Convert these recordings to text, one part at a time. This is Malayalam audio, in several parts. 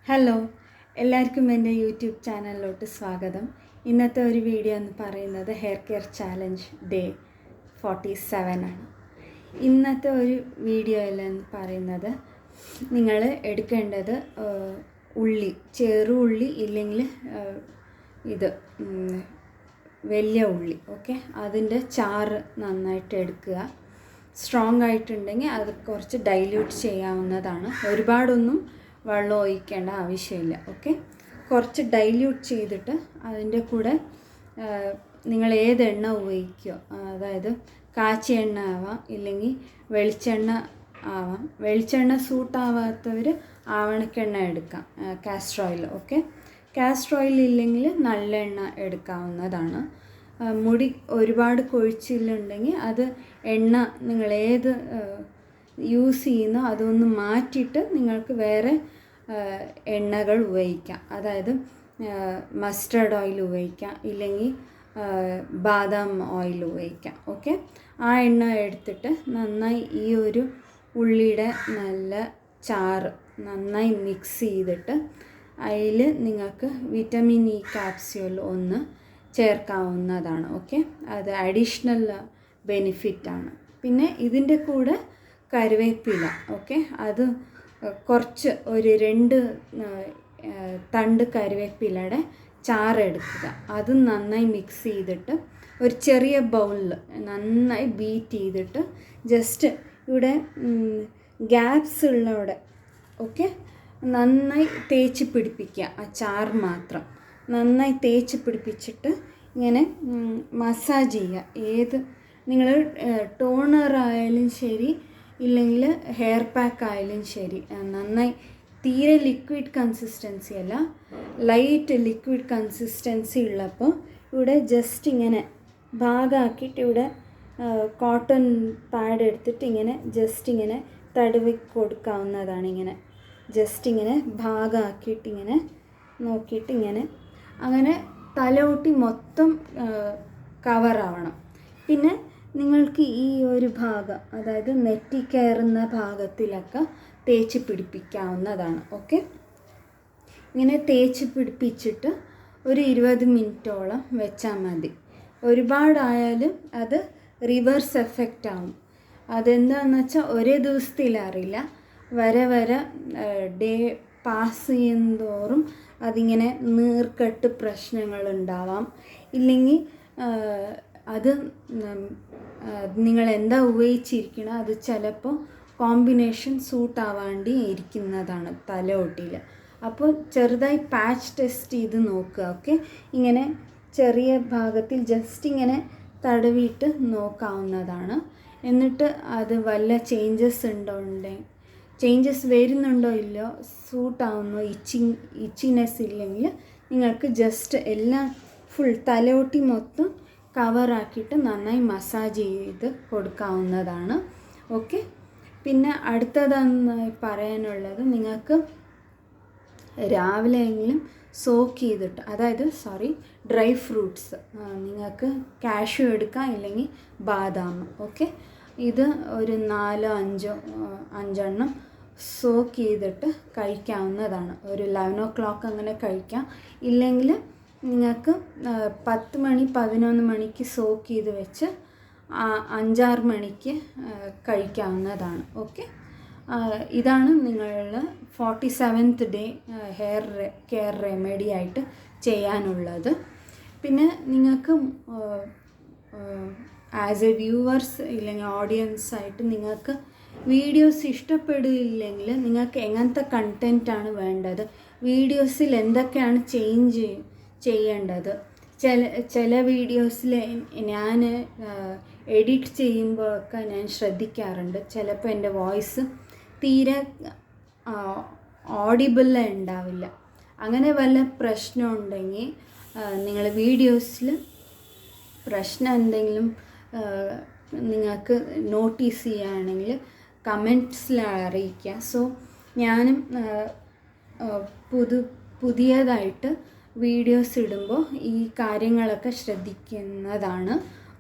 ഹലോ, എല്ലാവർക്കും എൻ്റെ യൂട്യൂബ് ചാനലിലോട്ട് സ്വാഗതം. ഇന്നത്തെ ഒരു വീഡിയോ എന്ന് പറയുന്നത് ഹെയർ കെയർ ചാലഞ്ച് ഡേ 47 ആണ്. ഇന്നത്തെ ഒരു വീഡിയോയിലെന്ന് പറയുന്നത് നിങ്ങൾ എടുക്കേണ്ടത് ഉള്ളി, ചെറുള്ളി ഇല്ലെങ്കിൽ ഇത് വലിയ ഉള്ളി, ഓക്കെ, അതിൻ്റെ ചാറ് നന്നായിട്ട് എടുക്കുക. സ്ട്രോങ് ആയിട്ടുണ്ടെങ്കിൽ അത് കുറച്ച് ഡൈല്യൂട്ട് ചെയ്യാവുന്നതാണ്. ഒരുപാടൊന്നും വെള്ളം ഒഴിക്കേണ്ട ആവശ്യമില്ല, ഓക്കെ. കുറച്ച് ഡൈല്യൂട്ട് ചെയ്തിട്ട് അതിൻ്റെ കൂടെ നിങ്ങൾ ഏത് എണ്ണ ഉപയോഗിക്കുകയോ, അതായത് കാച്ചിയ എണ്ണ ആവാം, ഇല്ലെങ്കിൽ വെളിച്ചെണ്ണ ആവാം. വെളിച്ചെണ്ണ സൂട്ടാവാത്തവർ ആവണക്കെണ്ണ എടുക്കാം, castor oil, okay. Castor oil ഇല്ലെങ്കിൽ നല്ലെണ്ണ എടുക്കാവുന്നതാണ്. മുടി ഒരുപാട് കൊഴിച്ചിലുണ്ടെങ്കിൽ അത് എണ്ണ നിങ്ങൾ ഏത് യൂസ് ചെയ്യുന്നോ അതൊന്ന് മാറ്റിയിട്ട് നിങ്ങൾക്ക് വേറെ എണ്ണകൾ ഉപയോഗിക്കാം. അതായത് മസ്റ്റർഡ് ഓയിൽ ഉപയോഗിക്കാം, ഇല്ലെങ്കിൽ ബാദാം ഓയിൽ ഉപയോഗിക്കാം, ഓക്കെ. ആ എണ്ണ എടുത്തിട്ട് നന്നായി ഈ ഒരു ഉള്ളിയുടെ നല്ല ചാറ് നന്നായി മിക്സ് ചെയ്തിട്ട് അതിൽ നിങ്ങൾക്ക് വിറ്റമിൻ ഇ ക്യാപ്സ്യൂൾ ഒന്ന് ചേർക്കാവുന്നതാണ്, ഓക്കെ. അത് അഡീഷണൽ ബെനിഫിറ്റാണ്. പിന്നെ ഇതിൻ്റെ കൂടെ കറിവേപ്പില, ഓക്കെ, അത് കുറച്ച് ഒരു 2 തണ്ട് കറിവേപ്പിലയുടെ ചാറെടുക്കുക. അത് നന്നായി മിക്സ് ചെയ്തിട്ട് ഒരു ചെറിയ ബൗളിൽ നന്നായി ബീറ്റ് ചെയ്തിട്ട് ജസ്റ്റ് ഇവിടെ ഗ്യാപ്സ് ഉള്ളവിടെ, ഓക്കെ, നന്നായി തേച്ച് പിടിപ്പിക്കുക. ആ ചാറ് മാത്രം നന്നായി തേച്ച് പിടിപ്പിച്ചിട്ട് ഇങ്ങനെ മസാജ് ചെയ്യുക. ഏത് നിങ്ങൾ ടോണർ ആയാലും ശരി, ഇല്ലെങ്കിൽ ഹെയർ പാക്ക് ആയാലും ശരി, നന്നായി തീരെ ലിക്വിഡ് കൺസിസ്റ്റൻസി അല്ല, ലൈറ്റ് ലിക്വിഡ് കൺസിസ്റ്റൻസി ഉള്ളപ്പോൾ ഇവിടെ ജസ്റ്റ് ഇങ്ങനെ ഭാഗമാക്കിയിട്ട് ഇവിടെ കോട്ടൺ പാഡ് എടുത്തിട്ട് ഇങ്ങനെ ജസ്റ്റ് ഇങ്ങനെ തടവി കൊടുക്കാവുന്നതാണ്. ഇങ്ങനെ ജസ്റ്റ് ഇങ്ങനെ ഭാഗമാക്കിയിട്ട് ഇങ്ങനെ നോക്കിയിട്ട് ഇങ്ങനെ അങ്ങനെ തലയോട്ടി മൊത്തം കവറാവണം. പിന്നെ നിങ്ങൾക്ക് ഈ ഒരു ഭാഗം, അതായത് നെറ്റി കയറുന്ന ഭാഗത്തിലൊക്കെ തേച്ച് പിടിപ്പിക്കാവുന്നതാണ്, ഓക്കെ. ഇങ്ങനെ തേച്ച് പിടിപ്പിച്ചിട്ട് ഒരു 20 മിനിറ്റോളം വെച്ചാൽ മതി. ഒരുപാടായാലും അത് റിവേഴ്സ് എഫക്റ്റ് ആവും. അതെന്താണെന്ന് വെച്ചാൽ ഒരേ ദിവസത്തിലറിയില്ല, വരെ ഡേ പാസ് ചെയ്യുന്തോറും അതിങ്ങനെ നീർക്കെട്ട് പ്രശ്നങ്ങളുണ്ടാവാം. ഇല്ലെങ്കിൽ അത് നിങ്ങൾ എന്താ ഉപയോഗിച്ചിരിക്കണം അത് ചിലപ്പോൾ കോമ്പിനേഷൻ സൂട്ടാവാണ്ടി ഇരിക്കുന്നതാണ് തലയോട്ടിയിൽ. അപ്പോൾ ചെറുതായി പാച്ച് ടെസ്റ്റ് ചെയ്ത് നോക്കുക, ഓക്കെ. ഇങ്ങനെ ചെറിയ ഭാഗത്തിൽ ജസ്റ്റ് ഇങ്ങനെ തടവിയിട്ട് നോക്കാവുന്നതാണ്. എന്നിട്ട് അത് വല്ല ചേഞ്ചസ് വരുന്നുണ്ടോ ഇല്ലയോ, സൂട്ടാവുന്നോ, ഇച്ചിനെസ് ഇല്ലെങ്കിൽ നിങ്ങൾക്ക് ജസ്റ്റ് എല്ലാം ഫുൾ തലയോട്ടി മൊത്തം കവറാക്കിയിട്ട് നന്നായി മസാജ് ചെയ്ത് കൊടുക്കാവുന്നതാണ്, ഓക്കെ. പിന്നെ അടുത്തതെന്ന് പറയാനുള്ളത്, നിങ്ങൾക്ക് രാവിലെയെങ്കിലും സോക്ക് ചെയ്തിട്ട്, അതായത് ഡ്രൈ ഫ്രൂട്ട്സ്, നിങ്ങൾക്ക് കാഷ്യൂ എടുക്കാം, ഇല്ലെങ്കിൽ ബാദാം, ഓക്കെ. ഇത് ഒരു 4-5 എണ്ണം സോക്ക് ചെയ്തിട്ട് കഴിക്കാവുന്നതാണ്. ഒരു 11 o'clock അങ്ങനെ കഴിക്കാം. ഇല്ലെങ്കിൽ നിങ്ങൾക്ക് 10 മണി 11 മണിക്ക് സോക്ക് ചെയ്ത് വെച്ച് 5-6 മണിക്ക് കഴിക്കാവുന്നതാണ്, ഓക്കെ. ഇതാണ് നിങ്ങളുടെ 47th day hair care remedy ആയിട്ട് ചെയ്യാനുള്ളത്. പിന്നെ നിങ്ങൾക്ക് ആസ് എ വ്യൂവേഴ്സ് ഇല്ലെങ്കിൽ ഓഡിയൻസായിട്ട് നിങ്ങൾക്ക് വീഡിയോസ് ഇഷ്ടപ്പെടില്ലെങ്കിൽ നിങ്ങൾക്ക് എങ്ങനത്തെ കണ്ടൻറ്റാണ് വേണ്ടത്, വീഡിയോസിൽ എന്തൊക്കെയാണ് ചേഞ്ച് ചെയ്യേണ്ടത്. ചില വീഡിയോസിൽ ഞാൻ എഡിറ്റ് ചെയ്യുമ്പോഴൊക്കെ ഞാൻ ശ്രദ്ധിക്കാറുണ്ട്, ചിലപ്പോൾ എൻ്റെ വോയിസ് തീരെ ഓഡിബിൾ ഉണ്ടാവില്ല. അങ്ങനെ വല്ല പ്രശ്നം ഉണ്ടെങ്കിൽ നിങ്ങൾ വീഡിയോസിൽ പ്രശ്നം എന്തെങ്കിലും നിങ്ങൾക്ക് നോട്ടീസ് ചെയ്യുകയാണെങ്കിൽ കമൻറ്റ്സിൽ അറിയിക്കുക. സോ ഞാനും പുതിയതായിട്ട് വീഡിയോസ് ഇടുമ്പോൾ ഈ കാര്യങ്ങളൊക്കെ ശ്രദ്ധിക്കുന്നതാണ്,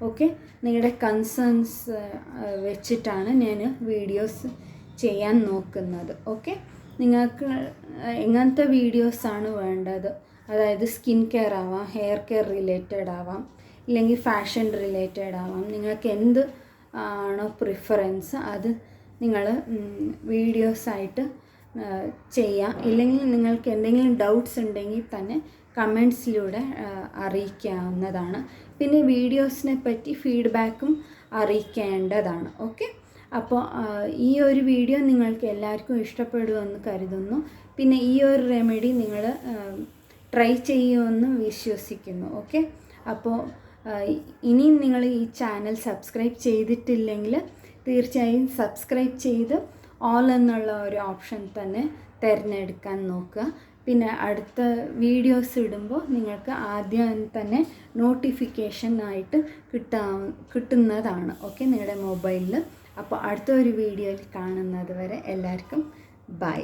ഓക്കെ. നിങ്ങളുടെ കൺസേൺസ് വെച്ചിട്ടാണ് ഞാൻ വീഡിയോസ് ചെയ്യാൻ നോക്കുന്നത്, ഓക്കെ. നിങ്ങൾക്ക് എങ്ങനത്തെ വീഡിയോസാണ് വേണ്ടത്, അതായത് സ്കിൻ കെയർ ആവാം, ഹെയർ കെയർ റിലേറ്റഡ് ആവാം, ഇല്ലെങ്കിൽ ഫാഷൻ റിലേറ്റഡ് ആവാം, നിങ്ങൾക്ക് എന്ത് ആണോ പ്രിഫറൻസ് അത് നിങ്ങൾ വീഡിയോസായിട്ട് ചെയ്യാം. ഇല്ലെങ്കിൽ നിങ്ങൾക്ക് എന്തെങ്കിലും ഡൗട്ട്സ് ഉണ്ടെങ്കിൽ തന്നെ കമൻസിലൂടെ അറിയിക്കാവുന്നതാണ്. പിന്നെ വീഡിയോസിനെ പറ്റി ഫീഡ്ബാക്കും അറിയിക്കേണ്ടതാണ്. ഓക്കെ, അപ്പോൾ ഈ ഒരു വീഡിയോ നിങ്ങൾക്ക് എല്ലാവർക്കും ഇഷ്ടപ്പെടുമെന്ന് കരുതുന്നു. പിന്നെ ഈ ഒരു റെമഡി നിങ്ങൾ ട്രൈ ചെയ്യുമെന്ന് വിശ്വസിക്കുന്നു. ഓക്കെ, അപ്പോൾ ഇനിയും നിങ്ങൾ ഈ ചാനൽ സബ്സ്ക്രൈബ് ചെയ്തിട്ടില്ലെങ്കിൽ തീർച്ചയായും സബ്സ്ക്രൈബ് ചെയ്ത് ഓൾ എന്നുള്ള ഒരു ഓപ്ഷൻ തന്നെ തിരഞ്ഞെടുക്കാൻ നോക്കുക. പിന്നെ അടുത്ത വീഡിയോസ് ഇടുമ്പോൾ നിങ്ങൾക്ക് ആദ്യം തന്നെ നോട്ടിഫിക്കേഷൻ ആയിട്ട് കിട്ടുന്നതാണ്. ഓക്കെ, നിങ്ങളുടെ മൊബൈലിൽ. അപ്പോൾ അടുത്ത ഒരു വീഡിയോയിൽ കാണുന്നത് വരെ എല്ലാവർക്കും ബൈ.